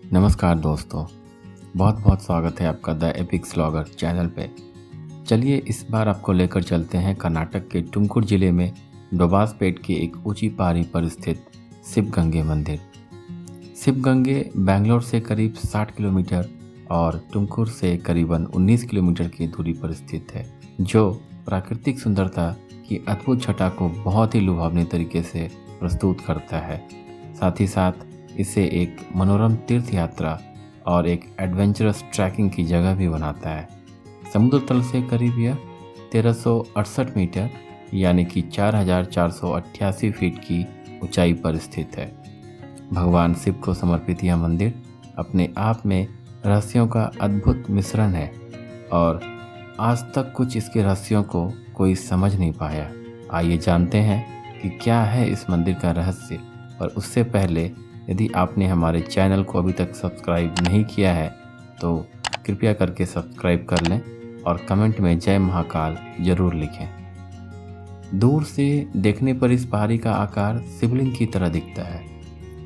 नमस्कार दोस्तों, बहुत बहुत स्वागत है आपका द एपिक स्लॉगर चैनल पे। चलिए इस बार आपको लेकर चलते हैं कर्नाटक के तुमकुर जिले में डोबासपेट की एक ऊंची पहाड़ी पर स्थित शिवगंगे मंदिर। शिवगंगे बेंगलोर से करीब 60 किलोमीटर और तुमकुर से करीबन 19 किलोमीटर की दूरी पर स्थित है, जो प्राकृतिक सुंदरता की अद्भुत छटा को बहुत ही लुभावने तरीके से प्रस्तुत करता है। साथ ही साथ इसे एक मनोरम तीर्थ यात्रा और एक एडवेंचरस ट्रैकिंग की जगह भी बनाता है। समुद्र तल से करीब यह 1368 मीटर यानी कि 4488 फीट की ऊंचाई पर स्थित है। भगवान शिव को समर्पित यह मंदिर अपने आप में रहस्यों का अद्भुत मिश्रण है और आज तक कुछ इसके रहस्यों को कोई समझ नहीं पाया। आइए जानते हैं कि क्या है इस मंदिर का रहस्य। और उससे पहले यदि आपने हमारे चैनल को अभी तक सब्सक्राइब नहीं किया है तो कृपया करके सब्सक्राइब कर लें और कमेंट में जय महाकाल जरूर लिखें। दूर से देखने पर इस पहाड़ी का आकार शिवलिंग की तरह दिखता है।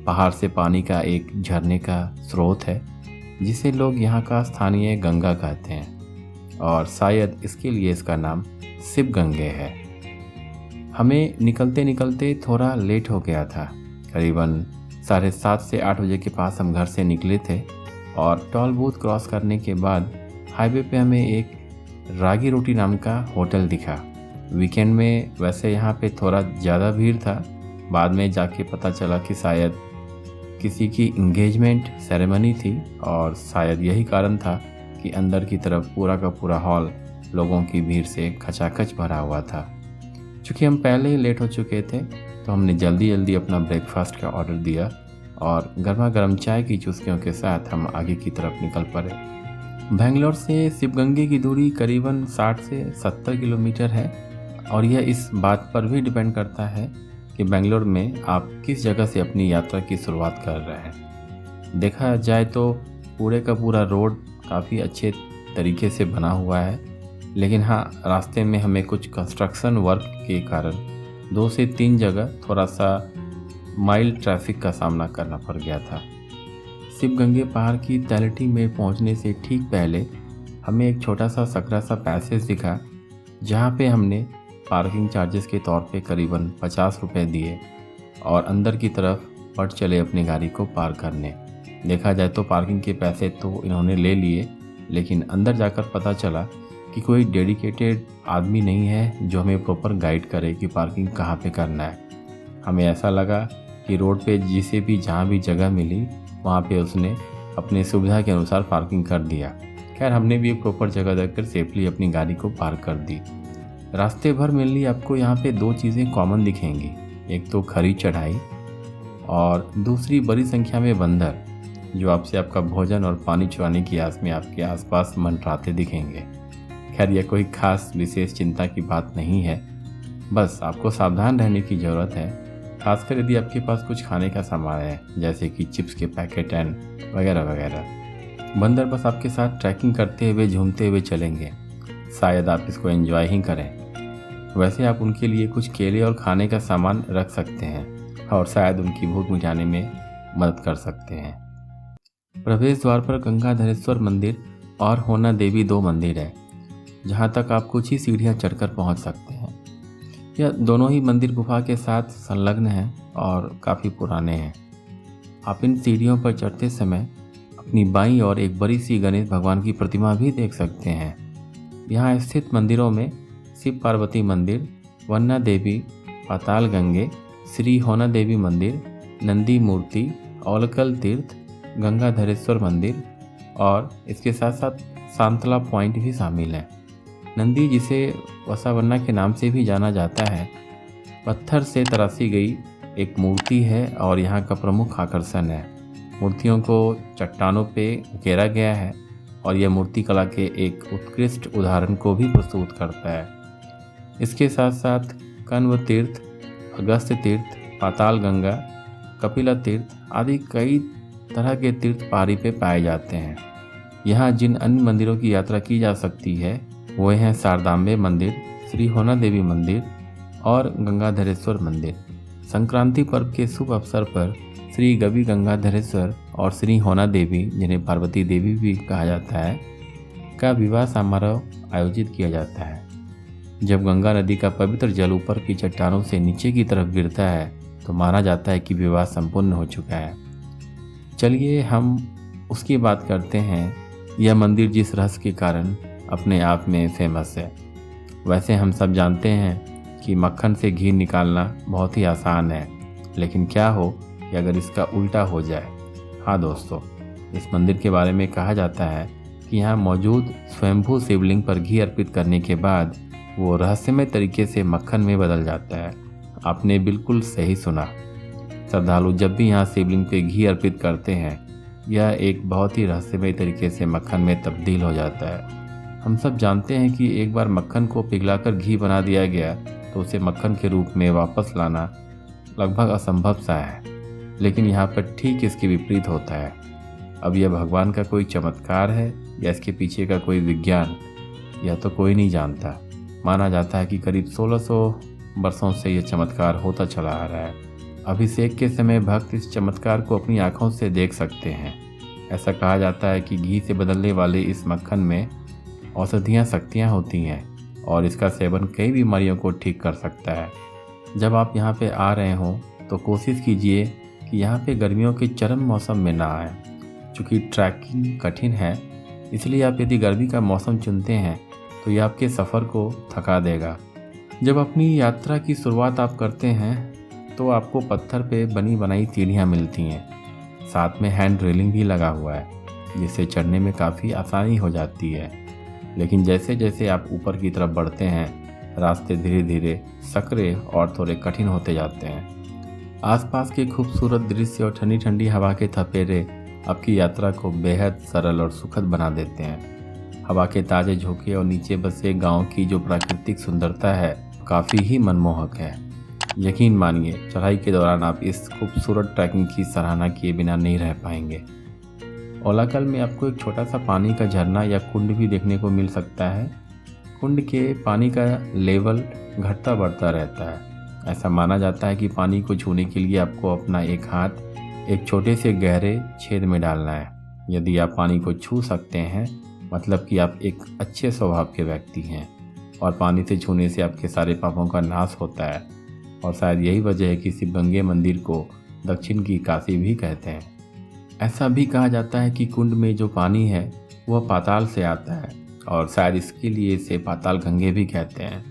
पहाड़ से पानी का एक झरने का स्रोत है जिसे लोग यहाँ का स्थानीय गंगा कहते हैं और शायद इसके लिए इसका नाम शिवगंगे है। हमें निकलते निकलते थोड़ा लेट हो गया था। करीबन 7:30 से 8 बजे के पास हम घर से निकले थे और टोल बूथ क्रॉस करने के बाद हाईवे पे हमें एक रागी रोटी नाम का होटल दिखा। वीकेंड में वैसे यहाँ पे थोड़ा ज़्यादा भीड़ था। बाद में जाके पता चला कि शायद किसी की इंगेजमेंट सेरेमनी थी और शायद यही कारण था कि अंदर की तरफ पूरा का पूरा हॉल लोगों की भीड़ से खचाखच भरा हुआ था। चूँकि हम पहले ही लेट हो चुके थे तो हमने जल्दी जल्दी अपना ब्रेकफास्ट का ऑर्डर दिया और गर्मा गर्म चाय की चुस्कियों के साथ हम आगे की तरफ निकल पड़े। बेंगलोर से शिवगंगे की दूरी करीबन 60 से 70 किलोमीटर है और यह इस बात पर भी डिपेंड करता है कि बेंगलोर में आप किस जगह से अपनी यात्रा की शुरुआत कर रहे हैं। देखा जाए तो पूरे का पूरा रोड काफ़ी अच्छे तरीके से बना हुआ है, लेकिन हाँ, रास्ते में हमें कुछ कंस्ट्रक्शन वर्क के कारण 2 से 3 जगह थोड़ा सा माइल्ड ट्रैफिक का सामना करना पड़ गया था। शिवगंगे पहाड़ की तलहटी में पहुंचने से ठीक पहले हमें एक छोटा सा सकरा सा पैसेज दिखा, जहां पे हमने पार्किंग चार्जेस के तौर पे करीबन 50 रुपये दिए और अंदर की तरफ बढ़ चले अपनी गाड़ी को पार्क करने। देखा जाए तो पार्किंग के पैसे तो इन्होंने ले लिए, लेकिन अंदर जाकर पता चला कि कोई डेडिकेटेड आदमी नहीं है जो हमें प्रॉपर गाइड करे कि पार्किंग कहाँ पे करना है। हमें ऐसा लगा कि रोड पे जिसे भी जहाँ भी जगह मिली वहाँ पे उसने अपने सुविधा के अनुसार पार्किंग कर दिया। खैर, हमने भी एक प्रॉपर जगह देखकर सेफली अपनी गाड़ी को पार्क कर दी। रास्ते भर मेनली आपको यहाँ पे 2 चीज़ें कॉमन दिखेंगी, एक तो खड़ी चढ़ाई और दूसरी बड़ी संख्या में बंदर जो आपसे आपका भोजन और पानी चुराने की आस में आपके आसपास मंडराते दिखेंगे। खैर, यह कोई खास विशेष चिंता की बात नहीं है, बस आपको सावधान रहने की ज़रूरत है, खासकर यदि आपके पास कुछ खाने का सामान है जैसे कि चिप्स के पैकेट एंड वगैरह वगैरह। बंदर बस आपके साथ ट्रैकिंग करते हुए झूमते हुए चलेंगे, शायद आप इसको एंजॉय ही करें। वैसे आप उनके लिए कुछ केले और खाने का सामान रख सकते हैं और शायद उनकी भूख मिटाने में मदद कर सकते हैं। प्रवेश द्वार पर गंगाधरेश्वर मंदिर और होना देवी 2 मंदिर है, जहाँ तक आप कुछ ही सीढ़ियाँ चढ़कर पहुँच सकते हैं। यह दोनों ही मंदिर गुफा के साथ संलग्न हैं और काफ़ी पुराने हैं। आप इन सीढ़ियों पर चढ़ते समय अपनी बाईं ओर एक बड़ी सी गणेश भगवान की प्रतिमा भी देख सकते हैं। यहाँ स्थित मंदिरों में शिव पार्वती मंदिर, वन्ना देवी, पाताल गंगे, श्री होना देवी मंदिर, नंदी मूर्ति, औलकल तीर्थ, गंगाधरेश्वर मंदिर और इसके साथ साथ सांतला पॉइंट भी शामिल है। नंदी, जिसे वसावन्ना के नाम से भी जाना जाता है, पत्थर से तराशी गई एक मूर्ति है और यहाँ का प्रमुख आकर्षण है। मूर्तियों को चट्टानों पे उकेरा गया है और यह मूर्ति कला के एक उत्कृष्ट उदाहरण को भी प्रस्तुत करता है। इसके साथ साथ कण्व तीर्थ, अगस्त्य तीर्थ, पाताल गंगा, कपिला तीर्थ आदि कई तरह के तीर्थ पहाड़ी पे पाए जाते हैं। यहाँ जिन अन्य मंदिरों की यात्रा की जा सकती है वो हैं शारदांबे मंदिर, श्री होना देवी मंदिर और गंगाधरेश्वर मंदिर। संक्रांति पर्व के शुभ अवसर पर श्री गवि गंगाधरेश्वर और श्री होना देवी, जिन्हें पार्वती देवी भी कहा जाता है, का विवाह समारोह आयोजित किया जाता है। जब गंगा नदी का पवित्र जल ऊपर की चट्टानों से नीचे की तरफ गिरता है तो माना जाता है कि विवाह संपूर्ण हो चुका है। चलिए हम उसकी बात करते हैं। यह मंदिर जिस रहस्य के कारण अपने आप में फेमस है। वैसे हम सब जानते हैं कि मक्खन से घी निकालना बहुत ही आसान है, लेकिन क्या हो कि अगर इसका उल्टा हो जाए। हाँ दोस्तों, इस मंदिर के बारे में कहा जाता है कि यहाँ मौजूद स्वयंभू शिवलिंग पर घी अर्पित करने के बाद वो रहस्यमय तरीके से मक्खन में बदल जाता है। आपने बिल्कुल सही सुना। श्रद्धालु जब भी यहाँ शिवलिंग पे घी अर्पित करते हैं, यह एक बहुत ही रहस्यमय तरीके से मक्खन में तब्दील हो जाता है। हम सब जानते हैं कि एक बार मक्खन को पिघलाकर घी बना दिया गया तो उसे मक्खन के रूप में वापस लाना लगभग असंभव सा है, लेकिन यहाँ पर ठीक इसके विपरीत होता है। अब यह भगवान का कोई चमत्कार है या इसके पीछे का कोई विज्ञान, यह तो कोई नहीं जानता। माना जाता है कि करीब 1600 वर्षों से यह चमत्कार होता चला आ रहा है। अभिषेक के समय भक्त इस चमत्कार को अपनी आंखों से देख सकते हैं। ऐसा कहा जाता है कि घी से बदलने वाले इस मक्खन में औषधीय शक्तियाँ होती हैं और इसका सेवन कई बीमारियों को ठीक कर सकता है। जब आप यहाँ पे आ रहे हों तो कोशिश कीजिए कि यहाँ पे गर्मियों के चरम मौसम में ना आएँ। चूँकि ट्रैकिंग कठिन है, इसलिए आप यदि गर्मी का मौसम चुनते हैं तो यह आपके सफ़र को थका देगा। जब अपनी यात्रा की शुरुआत आप करते हैं तो आपको पत्थर पे बनी बनाई सीढ़ियाँ मिलती हैं। साथ में हैंड रेलिंग भी लगा हुआ है, जिससे चढ़ने में काफ़ी आसानी हो जाती है। लेकिन जैसे जैसे आप ऊपर की तरफ बढ़ते हैं, रास्ते धीरे धीरे सकरे और थोड़े कठिन होते जाते हैं। आसपास के खूबसूरत दृश्य और ठंडी ठंडी हवा के थपेरे आपकी यात्रा को बेहद सरल और सुखद बना देते हैं। हवा के ताज़े झोंके और नीचे बसे गांव की जो प्राकृतिक सुंदरता है, काफ़ी ही मनमोहक है। यकीन मानिए, चढ़ाई के दौरान आप इस खूबसूरत ट्रैकिंग की सराहना किए बिना नहीं रह पाएंगे। ओलाकल में आपको एक छोटा सा पानी का झरना या कुंड भी देखने को मिल सकता है। कुंड के पानी का लेवल घटता बढ़ता रहता है। ऐसा माना जाता है कि पानी को छूने के लिए आपको अपना एक हाथ एक छोटे से गहरे छेद में डालना है। यदि आप पानी को छू सकते हैं, मतलब कि आप एक अच्छे स्वभाव के व्यक्ति हैं और पानी से छूने से आपके सारे पापों का नाश होता है। और शायद यही वजह है कि शिवगंगे मंदिर को दक्षिण की काशी भी कहते हैं। ऐसा भी कहा जाता है कि कुंड में जो पानी है वह पाताल से आता है और शायद इसके लिए इसे पाताल गंगे भी कहते हैं।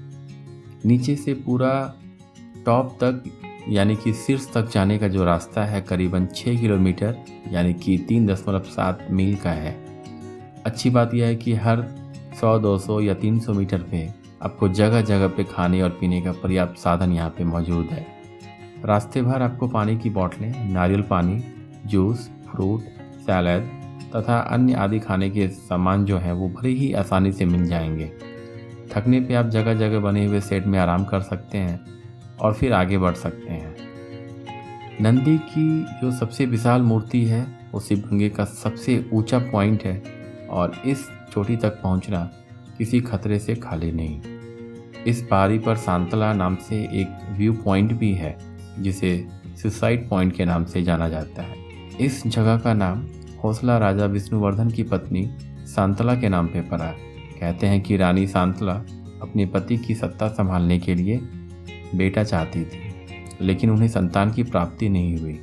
नीचे से पूरा टॉप तक यानी कि शीर्ष तक जाने का जो रास्ता है करीबन 6 किलोमीटर यानी कि 3.7 मील का है। अच्छी बात यह है कि हर 100, 200 या 300 मीटर पे आपको जगह जगह पे खाने और पीने का पर्याप्त साधन यहाँ पे मौजूद है। रास्ते भर आपको पानी की बोतलें, नारियल पानी, जूस, फ्रूट, सैलड तथा अन्य आदि खाने के सामान जो हैं वो बड़ी ही आसानी से मिल जाएंगे। थकने पे आप जगह जगह बने हुए सेट में आराम कर सकते हैं और फिर आगे बढ़ सकते हैं। नंदी की जो सबसे विशाल मूर्ति है वो शिवगंगे का सबसे ऊंचा पॉइंट है और इस चोटी तक पहुंचना किसी खतरे से खाली नहीं। इस पहाड़ी पर सांतला नाम से एक व्यू पॉइंट भी है, जिसे सुसाइड पॉइंट के नाम से जाना जाता है। इस जगह का नाम हौसला राजा विष्णुवर्धन की पत्नी सांतला के नाम पे पड़ा। कहते हैं कि रानी सांतला अपने पति की सत्ता संभालने के लिए बेटा चाहती थी, लेकिन उन्हें संतान की प्राप्ति नहीं हुई।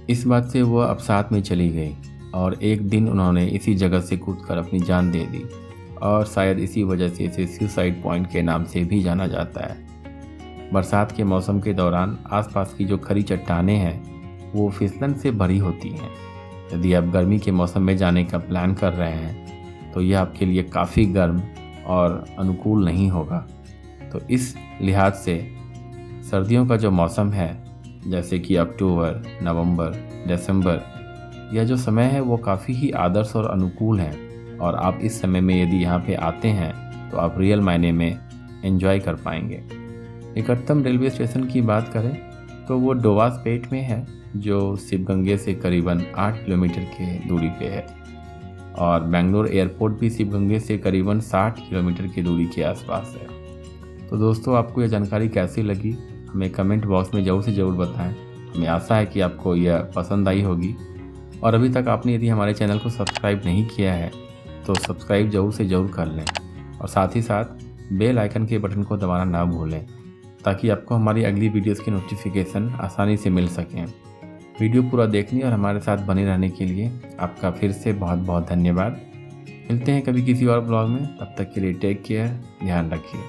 इस बात से वह अवसाद में चली गई और एक दिन उन्होंने इसी जगह से कूदकर अपनी जान दे दी और शायद इसी वजह से इसे सुसाइड पॉइंट के नाम से भी जाना जाता है। बरसात के मौसम के दौरान आसपास की जो खड़ी चट्टानें हैं वो फिसलन से भरी होती हैं। यदि आप गर्मी के मौसम में जाने का प्लान कर रहे हैं तो यह आपके लिए काफ़ी गर्म और अनुकूल नहीं होगा। तो इस लिहाज से सर्दियों का जो मौसम है, जैसे कि अक्टूबर, नवंबर, दिसंबर, यह जो समय है वो काफ़ी ही आदर्श और अनुकूल है और आप इस समय में यदि यहाँ पे आते हैं तो आप रियल मायने में एंजॉय कर पाएंगे। निकटतम रेलवे स्टेशन की बात करें तो वो डोबासपेट में है, जो शिवगंगे से करीबन 8 किलोमीटर की दूरी पे है और बेंगलोर एयरपोर्ट भी शिवगंगे से करीबन 60 किलोमीटर की दूरी के आसपास है। तो दोस्तों, आपको यह जानकारी कैसी लगी हमें कमेंट बॉक्स में ज़रूर से ज़रूर बताएं हमें आशा है कि आपको यह पसंद आई होगी। और अभी तक आपने यदि हमारे चैनल को सब्सक्राइब नहीं किया है तो सब्सक्राइब ज़रूर से ज़रूर कर लें और साथ ही साथ बेल आइकन के बटन को दबाना ना भूलें, ताकि आपको हमारी अगली वीडियोस की नोटिफिकेशन आसानी से मिल सकें। वीडियो पूरा देखने और हमारे साथ बने रहने के लिए आपका फिर से बहुत बहुत धन्यवाद। मिलते हैं कभी किसी और ब्लॉग में, तब तक के लिए टेक केयर, ध्यान रखिए।